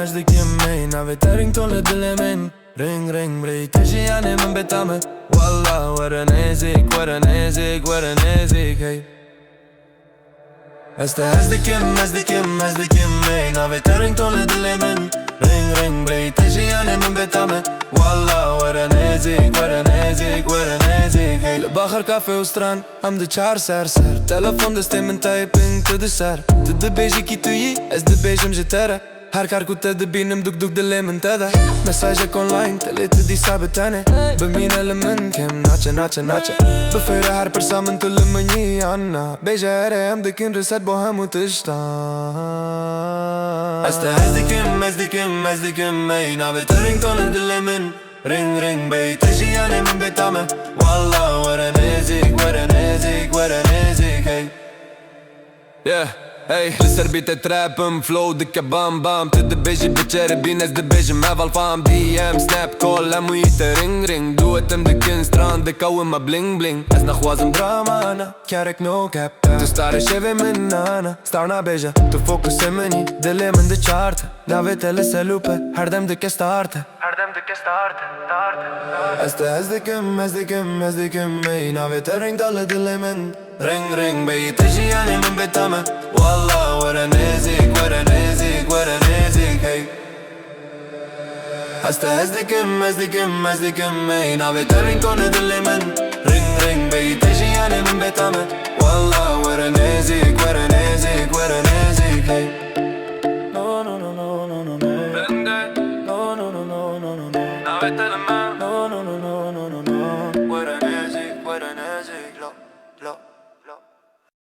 Ezdikim ej Na vetërin këto le dilemin Ring brej të që janë më betame Wallah, where nezik hey Ezdikim ej Na vetërin këto le dilemin Ring brej të që janë më betame Wallah, where nezik hey Le bakar kafe u stran Am dë qarë ser Telefon dhe stimin të i ping të dëser Të dëbejshë ki të ji Ez dëbejshëm gjithere Her kar ku të dëbinim duk dilemin të dhe Mesajek online të le të disa betene Bëmin e lëmën kem nache Bëfëjre her për sa mën të lëmë një anna Bejshë ere em dëkin rëset bohemu të shtan Ezdikim ej Na vetërin këto në dilemin Ring bej të që janë më betame Wallah, where nezik hey Yeah Hey, lësër bit e trapëm, flow dike bam Të dëbejshë bëqere bines dëbejshë me valfam DM, snap, call, e mu i të ring Duhet em dëkin strand, dhe ka u ma bling Ez në khuazëm drama, na, kjarek no cap Të stare sheve me nana, star na bejshë Të fokusim e një, dilemën dhe qartë Na vete lëse lupe, herdem dike starte Ezdikim ej Na vete ring dale dilemen Ring bej të që janë më betame Wallah, where nezik hey Ezdikim ej Na vete ring këto në dilemen Ring bej të që janë më betame Wallah, where nezik hey Na vete lëmen Where nezik